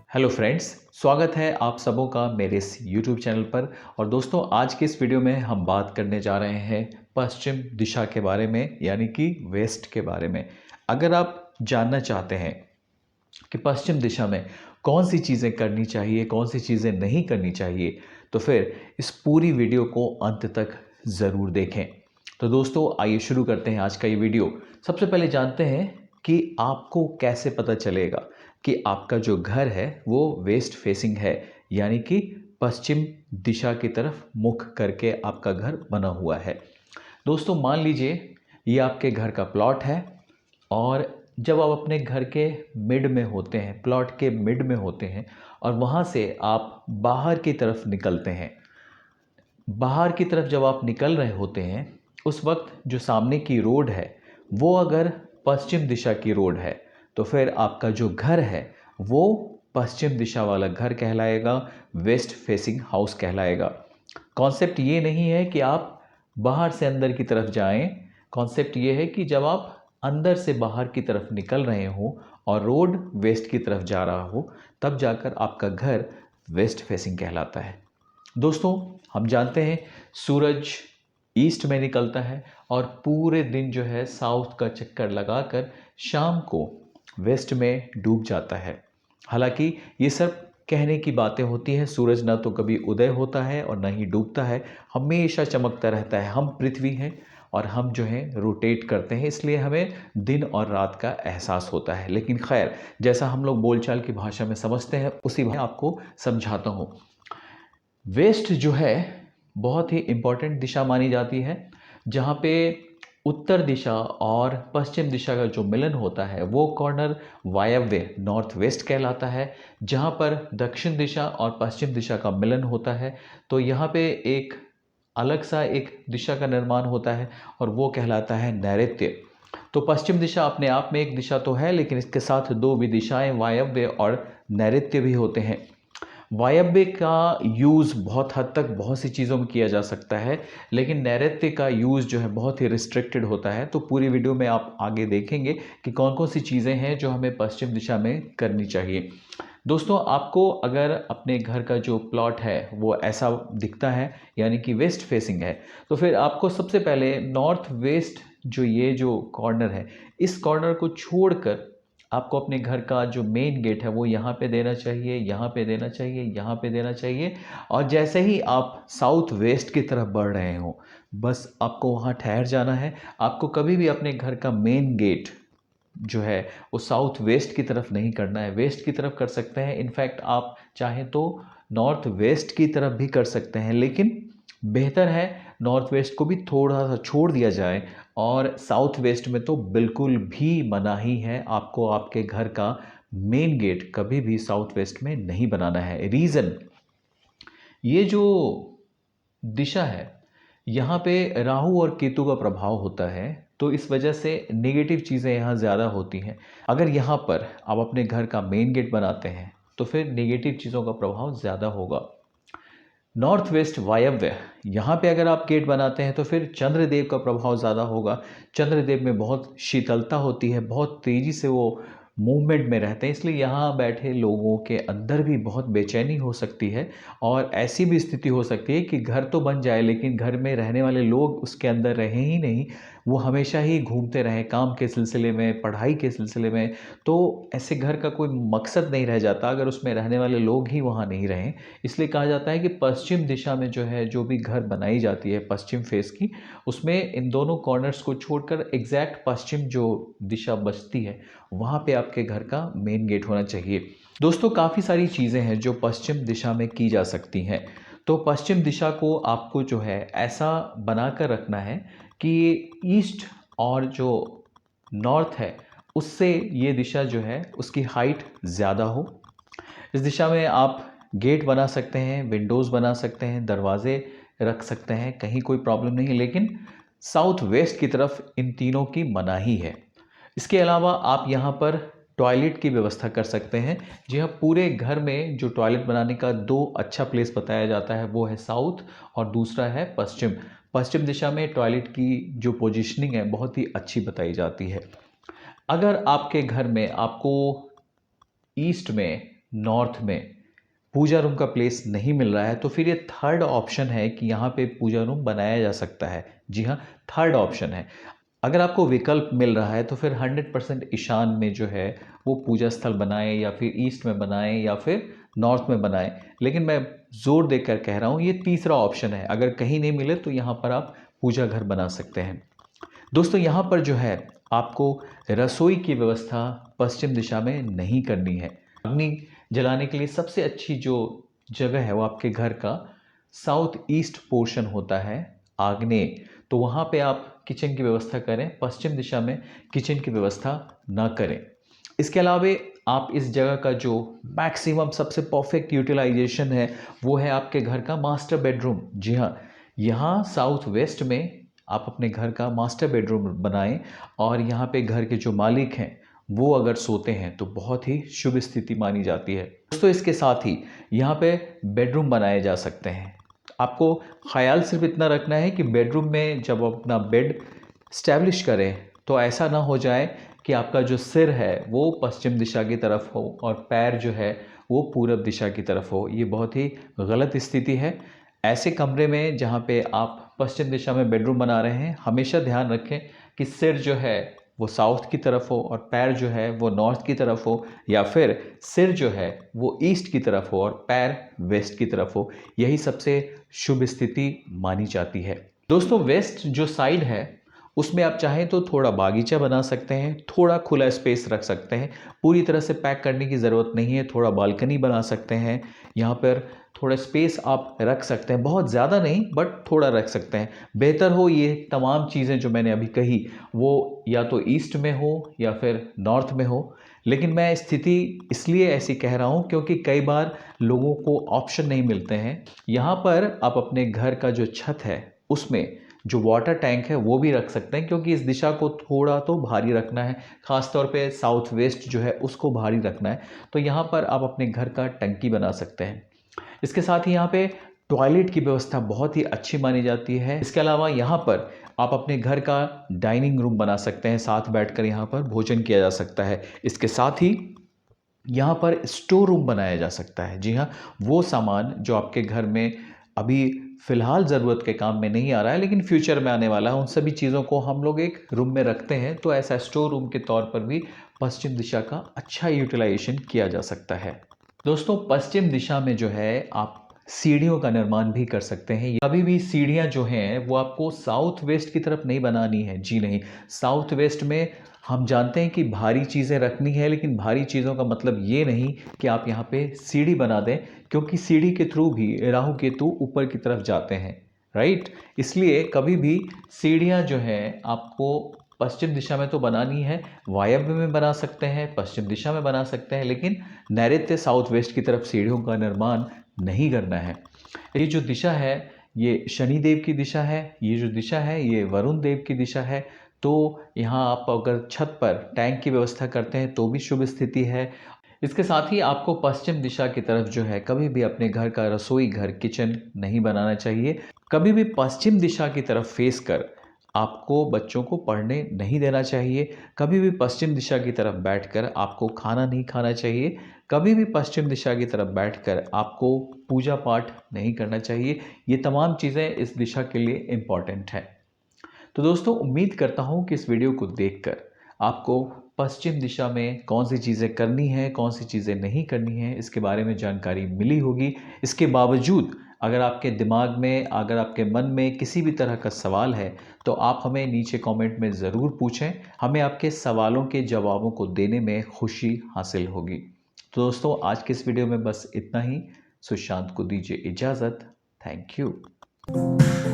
Hello friends, स्वागत है आप सबों का मेरे इस यूट्यूब चैनल पर। और दोस्तों, आज के इस वीडियो में हम बात करने जा रहे हैं पश्चिम दिशा के बारे में, यानी कि वेस्ट के बारे में। अगर आप जानना चाहते हैं कि पश्चिम दिशा में कौन सी चीज़ें करनी चाहिए, कौन सी चीज़ें नहीं करनी चाहिए, तो फिर इस पूरी वीडियो को अंत तक ज़रूर देखें। तो दोस्तों, आइए शुरू करते हैं आज का ये वीडियो। सबसे पहले जानते हैं कि आपको कैसे पता चलेगा कि आपका जो घर है वो वेस्ट फेसिंग है, यानी कि पश्चिम दिशा की तरफ मुख करके आपका घर बना हुआ है। दोस्तों, मान लीजिए ये आपके घर का प्लॉट है और जब आप अपने घर के मिड में होते हैं, प्लॉट के मिड में होते हैं और वहाँ से आप बाहर की तरफ निकलते हैं। बाहर की तरफ जब आप निकल रहे होते हैं, उस वक्त जो सामने की रोड है वो अगर पश्चिम दिशा की रोड है, तो फिर आपका जो घर है वो पश्चिम दिशा वाला घर कहलाएगा, वेस्ट फेसिंग हाउस कहलाएगा। कॉन्सेप्ट ये नहीं है कि आप बाहर से अंदर की तरफ जाएं। कॉन्सेप्ट ये है कि जब आप अंदर से बाहर की तरफ निकल रहे हो और रोड वेस्ट की तरफ जा रहा हो, तब जाकर आपका घर वेस्ट फेसिंग कहलाता है। दोस्तों, हम जानते हैं सूरज ईस्ट में निकलता है और पूरे दिन जो है साउथ का चक्कर लगाकर शाम को वेस्ट में डूब जाता है। हालांकि ये सब कहने की बातें होती हैं। सूरज ना तो कभी उदय होता है और ना ही डूबता है, हमेशा चमकता रहता है। हम पृथ्वी हैं और हम जो है रोटेट करते हैं, इसलिए हमें दिन और रात का एहसास होता है। लेकिन खैर, जैसा हम लोग बोलचाल की भाषा में समझते हैं उसी भाषा में आपको समझाता हूँ। वेस्ट जो है बहुत ही इम्पॉर्टेंट दिशा मानी जाती है, जहाँ पे उत्तर दिशा और पश्चिम दिशा का जो मिलन होता है वो कॉर्नर वायव्य नॉर्थ वेस्ट कहलाता है। जहाँ पर दक्षिण दिशा और पश्चिम दिशा का मिलन होता है, तो यहाँ पे एक अलग सा एक दिशा का निर्माण होता है और वो कहलाता है नैऋत्य। तो पश्चिम दिशा अपने आप में एक दिशा तो है, लेकिन इसके साथ दो भी दिशाएं वायव्य और नैऋत्य भी होते हैं। वायव्य का यूज़ बहुत हद तक बहुत सी चीज़ों में किया जा सकता है, लेकिन नैऋत्य का यूज़ जो है बहुत ही रिस्ट्रिक्टेड होता है। तो पूरी वीडियो में आप आगे देखेंगे कि कौन कौन सी चीज़ें हैं जो हमें पश्चिम दिशा में करनी चाहिए। दोस्तों, आपको अगर अपने घर का जो प्लॉट है वो ऐसा दिखता है, यानी कि वेस्ट फेसिंग है, तो फिर आपको सबसे पहले नॉर्थ वेस्ट जो ये जो कॉर्नर है, इस कॉर्नर को छोड़कर आपको अपने घर का जो मेन गेट है वो यहाँ पे देना चाहिए, यहाँ पे देना चाहिए, यहाँ पे देना चाहिए। और जैसे ही आप साउथ वेस्ट की तरफ बढ़ रहे हो, बस आपको वहाँ ठहर जाना है। आपको कभी भी अपने घर का मेन गेट जो है वो साउथ वेस्ट की तरफ नहीं करना है, वेस्ट की तरफ कर सकते हैं। इनफैक्ट आप चाहें तो नॉर्थ वेस्ट की तरफ भी कर सकते हैं, लेकिन बेहतर है नॉर्थ वेस्ट को भी थोड़ा सा छोड़ दिया जाए। और साउथ वेस्ट में तो बिल्कुल भी मनाही है, आपको आपके घर का मेन गेट कभी भी साउथ वेस्ट में नहीं बनाना है। रीज़न, ये जो दिशा है यहाँ पे राहु और केतु का प्रभाव होता है, तो इस वजह से नेगेटिव चीज़ें यहाँ ज़्यादा होती हैं। अगर यहाँ पर आप अपने घर का मेन गेट बनाते हैं तो फिर नेगेटिव चीज़ों का प्रभाव ज़्यादा होगा। नॉर्थ वेस्ट वायव्य, यहाँ पे अगर आप गेट बनाते हैं तो फिर चंद्रदेव का प्रभाव ज़्यादा होगा। चंद्रदेव में बहुत शीतलता होती है, बहुत तेज़ी से वो मूवमेंट में रहते हैं, इसलिए यहाँ बैठे लोगों के अंदर भी बहुत बेचैनी हो सकती है। और ऐसी भी स्थिति हो सकती है कि घर तो बन जाए लेकिन घर में रहने वाले लोग उसके अंदर रहें ही नहीं, वो हमेशा ही घूमते रहें काम के सिलसिले में, पढ़ाई के सिलसिले में। तो ऐसे घर का कोई मकसद नहीं रह जाता अगर उसमें रहने वाले लोग ही वहाँ नहीं रहें। इसलिए कहा जाता है कि पश्चिम दिशा में जो है जो भी घर बनाई जाती है पश्चिम फेस की, उसमें इन दोनों कॉर्नर्स को छोड़कर एग्जैक्ट पश्चिम जो दिशा बचती है वहाँ पे आपके घर का मेन गेट होना चाहिए। दोस्तों, काफ़ी सारी चीज़ें हैं जो पश्चिम दिशा में की जा सकती हैं। तो पश्चिम दिशा को आपको जो है ऐसा बना कर रखना है कि ईस्ट और जो नॉर्थ है उससे ये दिशा जो है उसकी हाइट ज़्यादा हो। इस दिशा में आप गेट बना सकते हैं, विंडोज़ बना सकते हैं, दरवाजे रख सकते हैं, कहीं कोई प्रॉब्लम नहीं है। लेकिन साउथ वेस्ट की तरफ इन तीनों की मनाही है। इसके अलावा आप यहाँ पर टॉयलेट की व्यवस्था कर सकते हैं। जी हाँ, पूरे घर में जो टॉयलेट बनाने का दो अच्छा प्लेस बताया जाता है वो है साउथ और दूसरा है पश्चिम। पश्चिम दिशा में टॉयलेट की जो पोजीशनिंग है बहुत ही अच्छी बताई जाती है। अगर आपके घर में आपको ईस्ट में नॉर्थ में पूजा रूम का प्लेस नहीं मिल रहा है तो फिर ये थर्ड ऑप्शन है कि यहाँ पे पूजा रूम बनाया जा सकता है। जी हाँ, थर्ड ऑप्शन है। अगर आपको विकल्प मिल रहा है तो फिर 100% ईशान में जो है वो पूजा स्थल बनाएं, या फिर ईस्ट में बनाएं, या फिर नॉर्थ में बनाएं। लेकिन मैं जोर देकर कह रहा हूँ ये तीसरा ऑप्शन है। अगर कहीं नहीं मिले तो यहाँ पर आप पूजा घर बना सकते हैं। दोस्तों यहाँ पर जो है आपको रसोई की व्यवस्था पश्चिम दिशा में नहीं करनी है। अग्नि जलाने के लिए सबसे अच्छी जो जगह है वो आपके घर का साउथ ईस्ट पोर्शन होता है, आग्नेय। तो वहाँ पे आप किचन की व्यवस्था करें, पश्चिम दिशा में किचन की व्यवस्था ना करें। इसके अलावा आप इस जगह का जो मैक्सिमम सबसे परफेक्ट यूटिलाइजेशन है वो है आपके घर का मास्टर बेडरूम। जी हाँ, यहाँ साउथ वेस्ट में आप अपने घर का मास्टर बेडरूम बनाएं, और यहाँ पे घर के जो मालिक हैं वो अगर सोते हैं तो बहुत ही शुभ स्थिति मानी जाती है। दोस्तों इसके साथ ही यहाँ पे बेडरूम बनाए जा सकते हैं। आपको ख्याल सिर्फ इतना रखना है कि बेडरूम में जब आप अपना बेड स्टैब्लिश करें तो ऐसा ना हो जाए कि आपका जो सिर है वो पश्चिम दिशा की तरफ हो और पैर जो है वो पूरब दिशा की तरफ हो। ये बहुत ही गलत स्थिति है। ऐसे कमरे में जहाँ पे आप पश्चिम दिशा में बेडरूम बना रहे हैं, हमेशा ध्यान रखें कि सिर जो है वो साउथ की तरफ हो और पैर जो है वो नॉर्थ की तरफ हो, या फिर सिर जो है वो ईस्ट की तरफ हो और पैर वेस्ट की तरफ हो। यही सबसे शुभ स्थिति मानी जाती है। दोस्तों वेस्ट जो साइड है उसमें आप चाहें तो थोड़ा बागीचा बना सकते हैं, थोड़ा खुला स्पेस रख सकते हैं। पूरी तरह से पैक करने की ज़रूरत नहीं है, थोड़ा बालकनी बना सकते हैं। यहाँ पर थोड़ा स्पेस आप रख सकते हैं, बहुत ज़्यादा नहीं बट थोड़ा रख सकते हैं। बेहतर हो ये तमाम चीज़ें जो मैंने अभी कही वो या तो ईस्ट में हो या फिर नॉर्थ में हो। लेकिन मैं स्थिति इसलिए ऐसी कह रहा हूँ क्योंकि कई बार लोगों को ऑप्शन नहीं मिलते हैं। यहाँ पर आप अपने घर का जो छत है उसमें जो वाटर टैंक है वो भी रख सकते हैं, क्योंकि इस दिशा को थोड़ा तो भारी रखना है, ख़ासतौर पे साउथ वेस्ट जो है उसको भारी रखना है। तो यहाँ पर आप अपने घर का टंकी बना सकते हैं। इसके साथ ही यहाँ पे टॉयलेट की व्यवस्था बहुत ही अच्छी मानी जाती है। इसके अलावा यहाँ पर आप अपने घर का डाइनिंग रूम बना सकते हैं, साथ बैठकर यहाँ पर भोजन किया जा सकता है। इसके साथ ही यहाँ पर स्टोर रूम बनाया जा सकता है। जी हाँ, वो सामान जो आपके घर में अभी फ़िलहाल ज़रूरत के काम में नहीं आ रहा है लेकिन फ्यूचर में आने वाला है, उन सभी चीज़ों को हम लोग एक रूम में रखते हैं। तो ऐसा स्टोर रूम के तौर पर भी पश्चिम दिशा का अच्छा यूटिलाइजेशन किया जा सकता है। दोस्तों पश्चिम दिशा में जो है आप सीढ़ियों का निर्माण भी कर सकते हैं। अभी भी सीढ़ियाँ जो हैं वो आपको साउथ वेस्ट की तरफ नहीं बनानी है। जी नहीं, साउथ वेस्ट में हम जानते हैं कि भारी चीज़ें रखनी है, लेकिन भारी चीज़ों का मतलब ये नहीं कि आप यहाँ पे सीढ़ी बना दें, क्योंकि सीढ़ी के थ्रू भी राहु केतु ऊपर की तरफ जाते हैं, राइट। इसलिए कभी भी सीढ़ियाँ जो हैं आपको पश्चिम दिशा में तो बनानी है, वायव्य में बना सकते हैं, पश्चिम दिशा में बना सकते हैं, लेकिन नैऋत्य साउथ वेस्ट की तरफ सीढ़ियों का निर्माण नहीं करना है। ये जो दिशा है ये शनि देव की दिशा है, ये जो दिशा है ये वरुण देव की दिशा है। तो यहाँ आप अगर छत पर टैंक की व्यवस्था करते हैं तो भी शुभ स्थिति है। इसके साथ ही आपको पश्चिम दिशा की तरफ जो है कभी भी अपने घर का रसोई घर किचन नहीं बनाना चाहिए। कभी भी पश्चिम दिशा की तरफ फेस कर आपको बच्चों को पढ़ने नहीं देना चाहिए। कभी भी पश्चिम दिशा की तरफ बैठकर आपको खाना नहीं खाना चाहिए। कभी भी पश्चिम दिशा की तरफ बैठकर आपको पूजा पाठ नहीं करना चाहिए। ये तमाम चीज़ें इस दिशा के लिए इम्पॉर्टेंट है। तो दोस्तों उम्मीद करता हूँ कि इस वीडियो को देखकर आपको पश्चिम दिशा में कौन सी चीज़ें करनी है, कौन सी चीज़ें नहीं करनी है, इसके बारे में जानकारी मिली होगी। इसके बावजूद अगर आपके दिमाग में, अगर आपके मन में किसी भी तरह का सवाल है तो आप हमें नीचे कमेंट में ज़रूर पूछें। हमें आपके सवालों के जवाबों को देने में खुशी हासिल होगी। तो दोस्तों आज के इस वीडियो में बस इतना ही। सुशांत को दीजिए इजाज़त। Thank you.